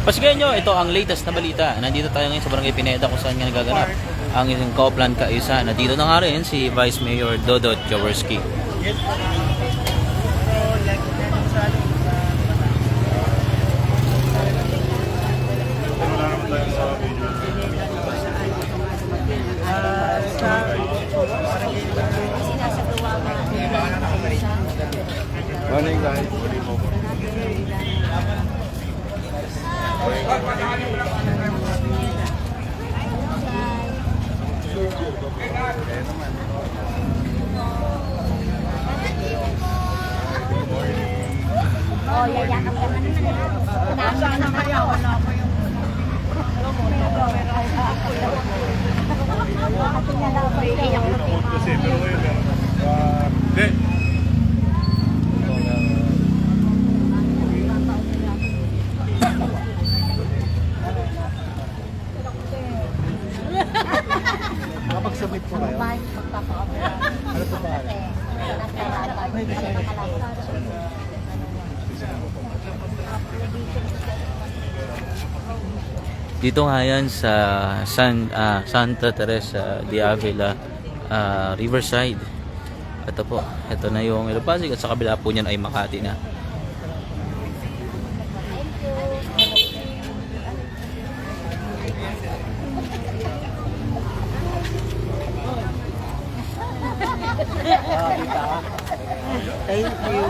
Pasigyan nyo, ito ang latest na balita. Nandito tayo ngayon sa Barangay Pineda kung saan nga nagaganap ang isang Kauplan Kaisa. Nandito na nga rin si Vice Mayor Dodot Jaworski. Morning guys. Oh, yayakap ka naman naman. Nasaan na kaya? Wala ko yung... Kapag-submit po kayo. Ano po ba? Dito nga yan sa Santa Teresa de Avila, Riverside. Ito po, ito na yung Ilopasig at sa kabila po niyan ay Makati na. Thank you.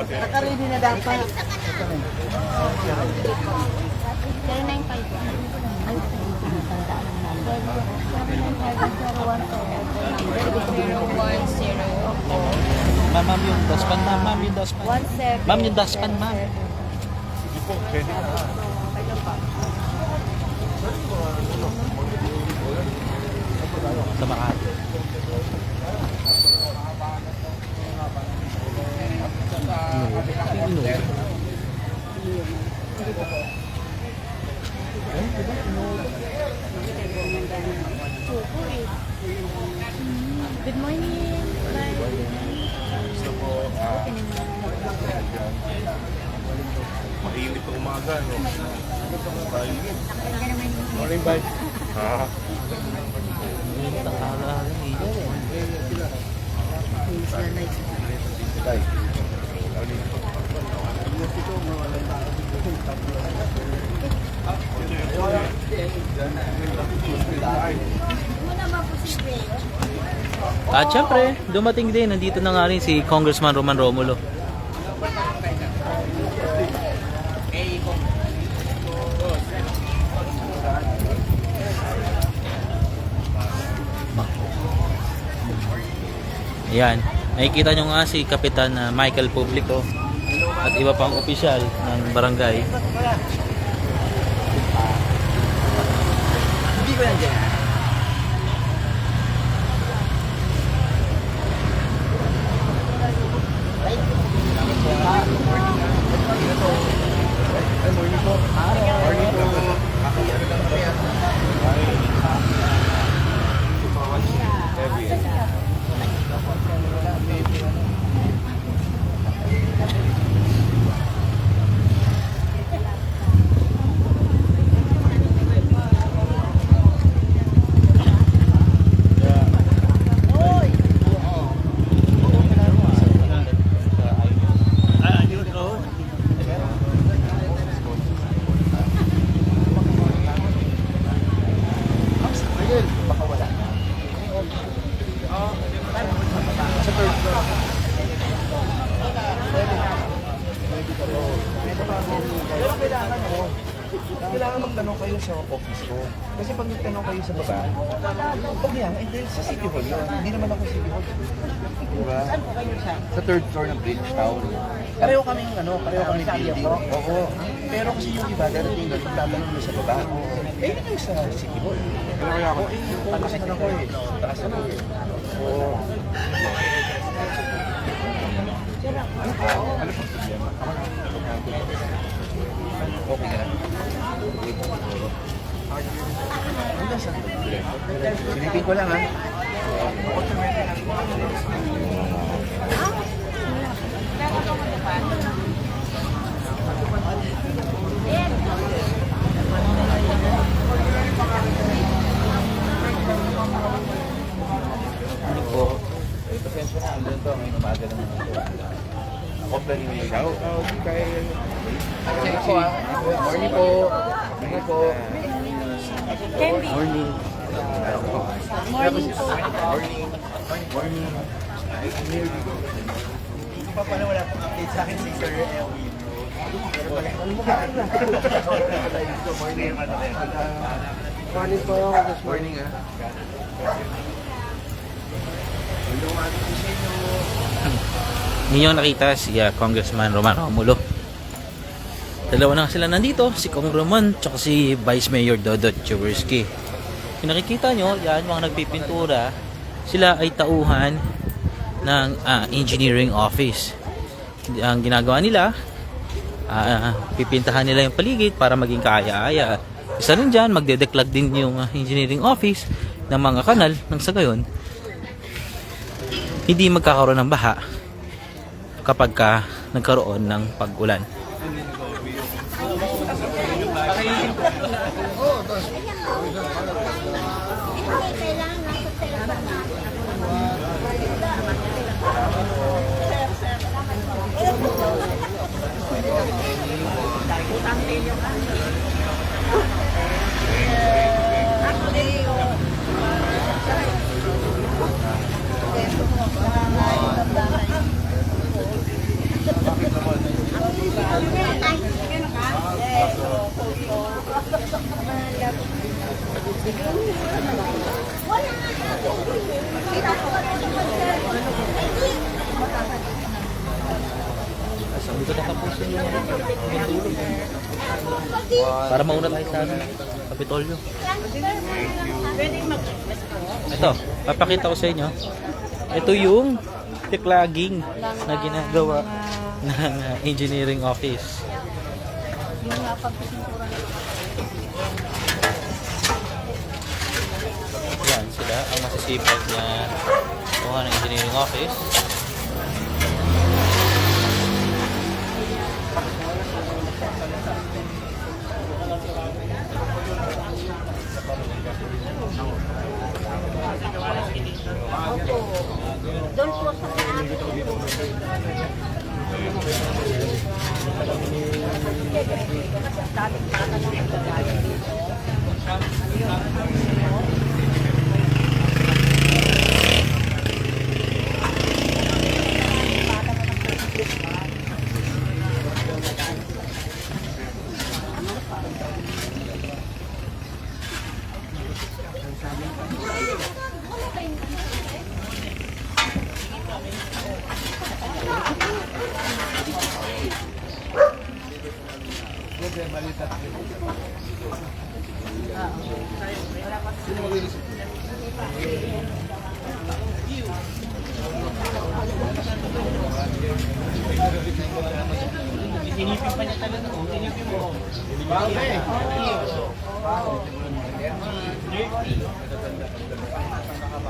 Nakaready na dapat. 010. Ma'am yung daspan, ma'am yung daspan. 17. Ma'am yung daspan, ma'am. Sige po, pwede. Sa Makati. Good morning. Gusto po, mainit ang umaga, no? Mainit. Morning, bye. Ha? Tay. At syempre, dumating din, nandito na nga rin si Congressman Roman Romulo. Ayan, nakikita nyo nga si Kapitan Michael Publico at iba pang opisyal ng barangay. Hindi ko yan dyan. Morning po. Morning po. Kailangan magtanong kayo sa office ko. Kasi pag nagtanong kayo sa baba, huwag yan, hindi sa City Hall yun. Hindi naman ako City Hall. Diba? Saan po kayo siya? Sa third floor ng Bridgetown. Pareho kaming pareho kaming building. po. Oo. Pero kasi yung iba, darating doon, tatanong na sa baba. Eh, yun yung sa City Hall. Pero kaya ako, taas na ako eh. Taas na ako eh. Oo. Ano po problema? Okay ka lang. Hanggang saan ba? Silipin ko lang ha. Ciao. Kay... Morning po. Morning po. Morning po. Candy. Morning. Morning po. Morning. Morning. Hindi pa pala wala pong update sa akin si Sir Elwin. Morning po. Morning ah. Ninyo nakita si Congressman Roman Romulo. Dalawa na sila nandito, si Kong Roman tsaka si Vice Mayor Dodot Jaworski. Kung nakikita nyo, yan mga nagpipintura, sila ay tauhan ng engineering office. Ang ginagawa nila, pipintahan nila yung paligid para maging kaaya-aya. Isa rin dyan, magdedeklag din yung engineering office ng mga kanal nang sa gayon hindi magkakaroon ng baha kapag nagkaroon ng pag-ulan. Kailangan nasa telephone natin. Para mauna tayo sa Kapitolyo. Ito, papakita ko sa inyo. Ito yung declogging na ginagawa ng engineering office. Yung pagpipintura. Yan sila ang masisipag na kuha ng engineering office. Doon po sa kanya.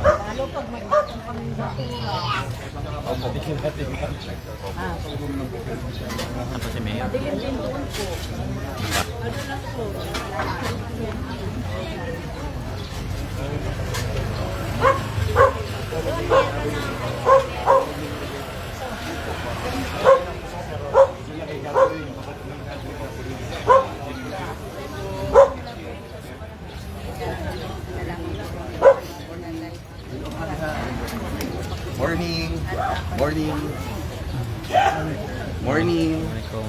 Lalo pag may batang pamindura. Ano pa si Mayor? Dilim din doon po. Ano lang po. Morning. Morning. Morning. Assalamualaikum.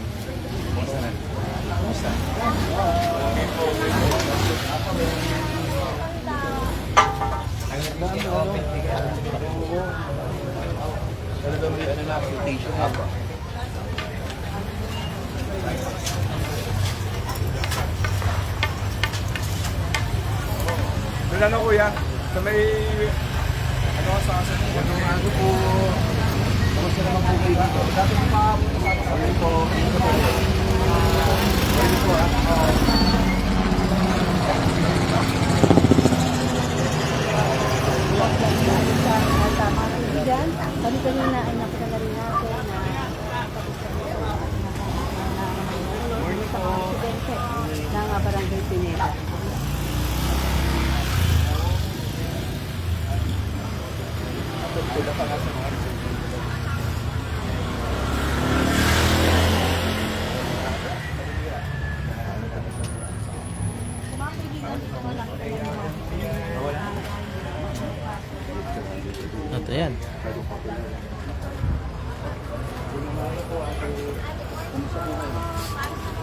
Doon na kuya, sa may ano sa asan mo? Ano po? Kamusta naman po kayo dito? Dati po pa Morning po. Morning po. Kami kanina ay napagala rin natin na aksidente ng Barangay Pineda. Kamusta po kayo?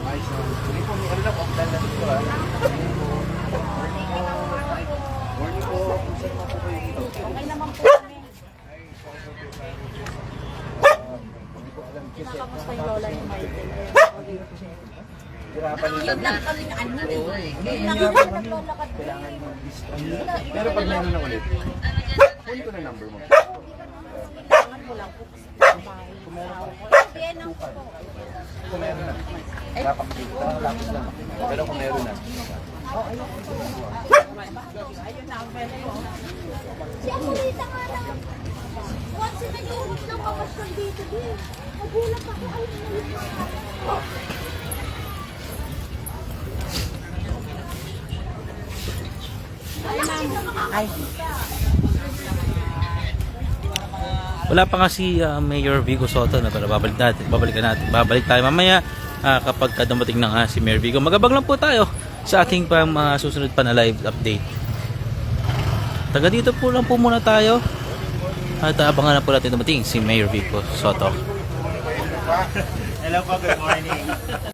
Ayos na. Sige po, may ano lang, offline lang dito ha. Morning po. Kumusta naman po kayo dito? Okay naman po kami. Nakamusta yung lola ni Michael? Hirapan nila. Yun lang kami na ano eh. Yun lang kami naglalakad eh. Pero pag meron na ulit, kunin ko na number mo. Kailangan mo lang po kasi bahay. Yan ang po. Kung meron na. Napakita, lapis lang. Pero kung meron na. Si Akulita nga lang. Once na nag-iubos ng kapasyon dito din. Nagulat ako. Ay, Wala pa nga si Mayor Vigo Soto na pero babalik tayo mamaya kapag dumating na nga si Mayor Vigo. Magabang lang po tayo sa ating susunod pa na live update. Taga dito po lang po muna tayo at abangan na po natin dumating si Mayor Vigo Soto. Hello po, good morning.